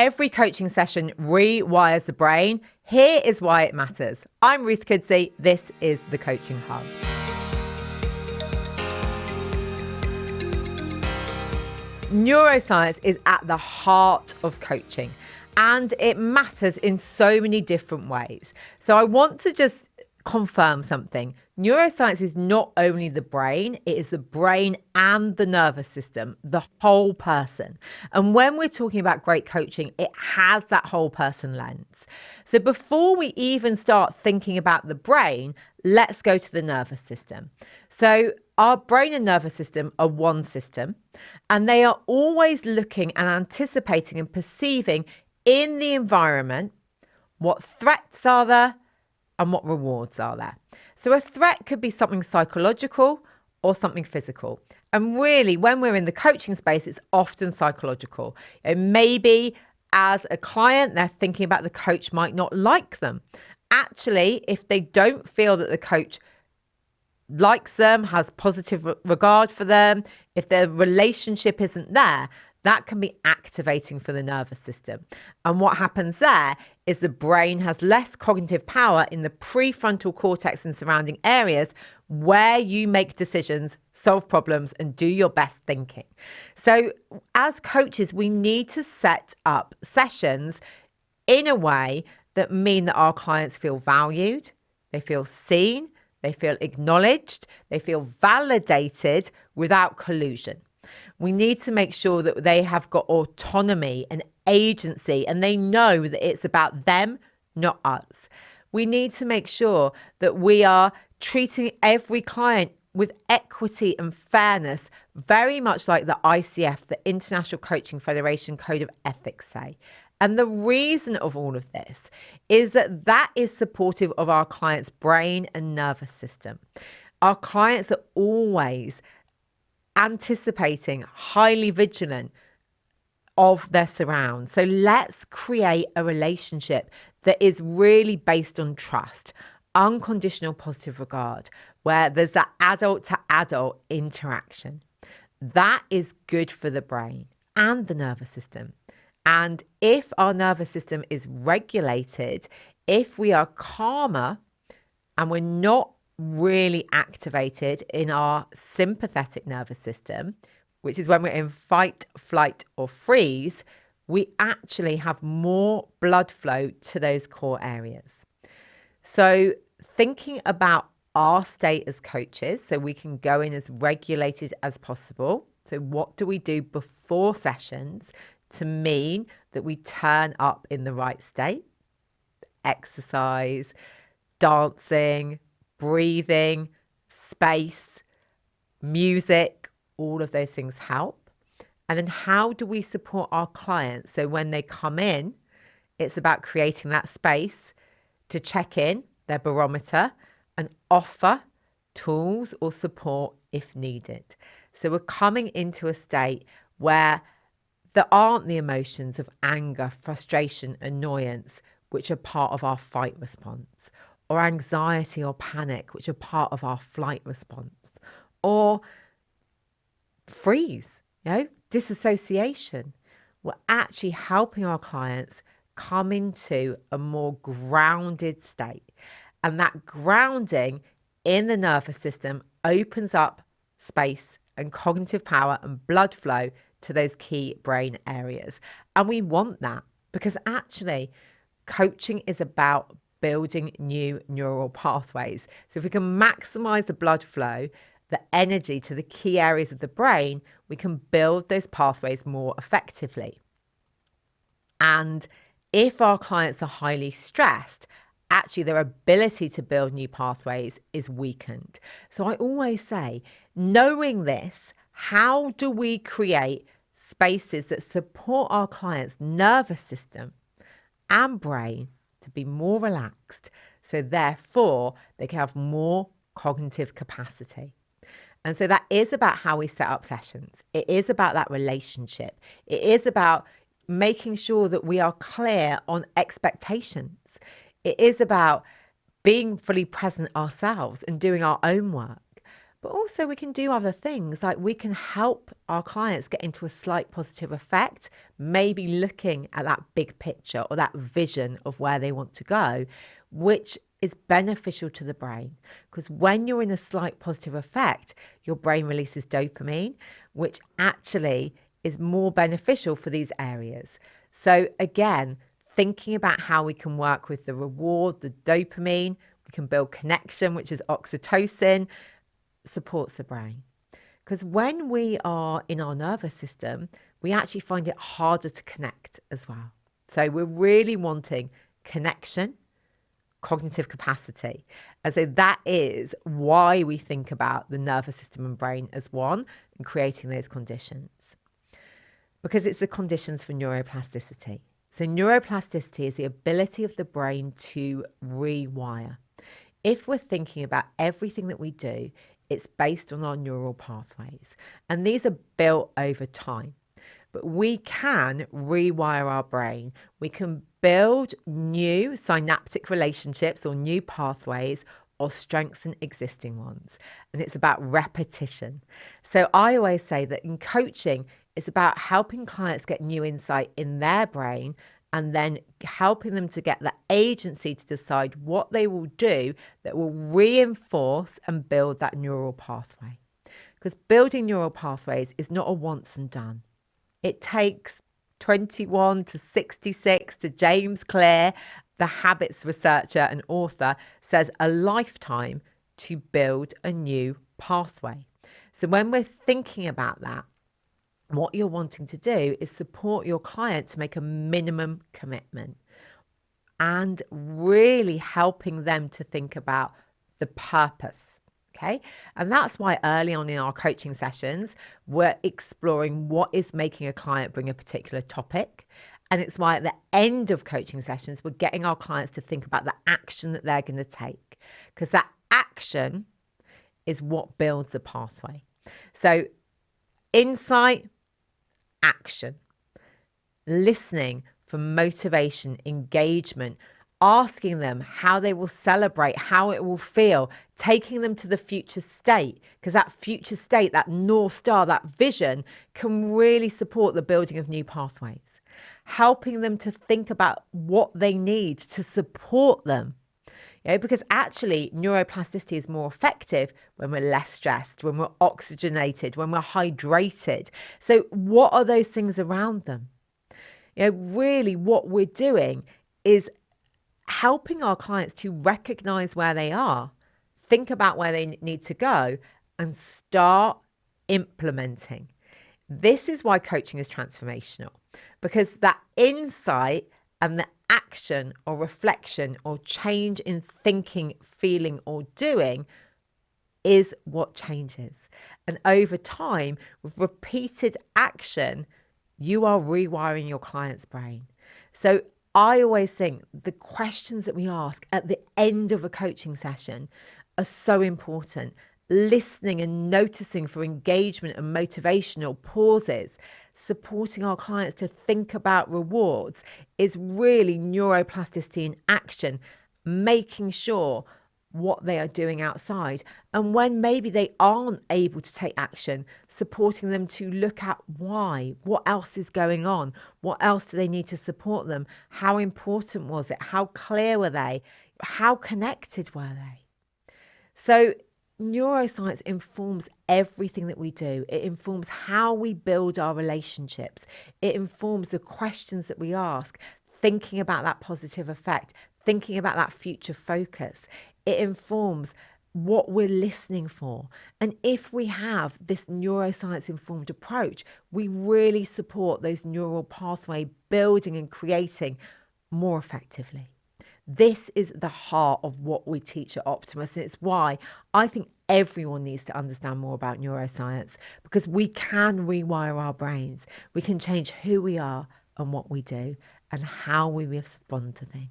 every coaching session rewires the brain. Here is why it matters. I'm Ruth Kudzi. This is the Coaching Hub. Neuroscience is at the heart of coaching, and it matters in so many different ways. So I want to just confirm something. Neuroscience is not only the brain, it is the brain and the nervous system, the whole person. And when we're talking about great coaching, it has that whole person lens. So before we even start thinking about the brain, let's go to the nervous system. So our brain and nervous system are one system, and they are always looking and anticipating and perceiving in the environment what threats are there and what rewards are there. So a threat could be something psychological or something physical. And really, when we're in the coaching space, it's often psychological. And maybe as a client, they're thinking about the coach might not like them. Actually, if they don't feel that the coach likes them, has positive regard for them, if their relationship isn't there, that can be activating for the nervous system. And what happens there is the brain has less cognitive power in the prefrontal cortex and surrounding areas where you make decisions, solve problems, and do your best thinking. So as coaches, we need to set up sessions in a way that mean that our clients feel valued, they feel seen, they feel acknowledged, they feel validated without collusion. We need to make sure that they have got autonomy and agency, and they know that it's about them, not us. We need to make sure that we are treating every client with equity and fairness, very much like the ICF, the International Coaching Federation Code of Ethics say. And the reason of all of this is that that is supportive of our client's brain and nervous system. Our clients are always anticipating, highly vigilant of their surrounds. So let's create a relationship that is really based on trust, unconditional positive regard, where there's that adult to adult interaction. That is good for the brain and the nervous system. And if our nervous system is regulated, if we are calmer and we're not really activated in our sympathetic nervous system, which is when we're in fight, flight, or freeze, we actually have more blood flow to those core areas. So thinking about our state as coaches, so we can go in as regulated as possible. So what do we do before sessions to mean that we turn up in the right state? Exercise, dancing, breathing, space, music, all of those things help. And then how do we support our clients? So when they come in, it's about creating that space to check in their barometer and offer tools or support if needed. So we're coming into a state where there aren't the emotions of anger, frustration, annoyance, which are part of our fight response, or anxiety or panic, which are part of our flight response, or freeze, disassociation. We're actually helping our clients come into a more grounded state. And that grounding in the nervous system opens up space and cognitive power and blood flow to those key brain areas. And we want that because actually coaching is about building new neural pathways. So if we can maximize the blood flow, the energy to the key areas of the brain, we can build those pathways more effectively. And if our clients are highly stressed, actually their ability to build new pathways is weakened. So I always say, knowing this, how do we create spaces that support our clients' nervous system and brain to be more relaxed, so therefore they can have more cognitive capacity? And so that is about how we set up sessions. It is about that relationship. It is about making sure that we are clear on expectations. It is about being fully present ourselves and doing our own work. But also we can do other things, like we can help our clients get into a slight positive effect, maybe looking at that big picture or that vision of where they want to go, which is beneficial to the brain. Because when you're in a slight positive effect, your brain releases dopamine, which actually is more beneficial for these areas. So again, thinking about how we can work with the reward, the dopamine, we can build connection, which is oxytocin, supports the brain. Because when we are in our nervous system, we actually find it harder to connect as well. So we're really wanting connection, cognitive capacity. And so that is why we think about the nervous system and brain as one and creating those conditions. Because it's the conditions for neuroplasticity. So neuroplasticity is the ability of the brain to rewire. If we're thinking about everything that we do, it's based on our neural pathways. And these are built over time. But we can rewire our brain. We can build new synaptic relationships or new pathways or strengthen existing ones. And it's about repetition. So I always say that in coaching, it's about helping clients get new insight in their brain and then helping them to get the agency to decide what they will do that will reinforce and build that neural pathway. Because building neural pathways is not a once and done. It takes 21 to 66 to James Clear, the habits researcher and author, says a lifetime to build a new pathway. So when we're thinking about that, what you're wanting to do is support your client to make a minimum commitment and really helping them to think about the purpose. Okay. And that's why early on in our coaching sessions, we're exploring what is making a client bring a particular topic. And it's why at the end of coaching sessions, we're getting our clients to think about the action that they're going to take, because that action is what builds the pathway. So insight, action, listening for motivation, engagement, asking them how they will celebrate, how it will feel, taking them to the future state, because that future state, that North Star, that vision can really support the building of new pathways, helping them to think about what they need to support them. Because actually neuroplasticity is more effective when we're less stressed, when we're oxygenated, when we're hydrated. So what are those things around them? Really what we're doing is helping our clients to recognize where they are, think about where they need to go, and start implementing. This is why coaching is transformational, because that insight and the action or reflection or change in thinking, feeling, or doing is what changes. And over time, with repeated action, you are rewiring your client's brain. So I always think the questions that we ask at the end of a coaching session are so important. Listening and noticing for engagement and motivational pauses, supporting our clients to think about rewards is really neuroplasticity in action, making sure what they are doing outside. And when maybe they aren't able to take action, supporting them to look at why, what else is going on, what else do they need to support them, how important was it, how clear were they, how connected were they. So neuroscience informs everything that we do. It informs how we build our relationships. It informs the questions that we ask, thinking about that positive effect, thinking about that future focus. It informs what we're listening for. And if we have this neuroscience informed approach, we really support those neural pathway building and creating more effectively. This is the heart of what we teach at Optimus. And it's why I think everyone needs to understand more about neuroscience, because we can rewire our brains. We can change who we are and what we do and how we respond to things.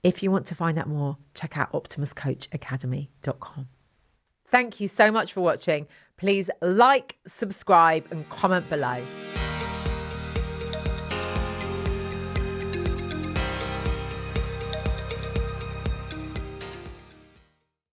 If you want to find out more, check out optimuscoachacademy.com. Thank you so much for watching. Please like, subscribe, and comment below.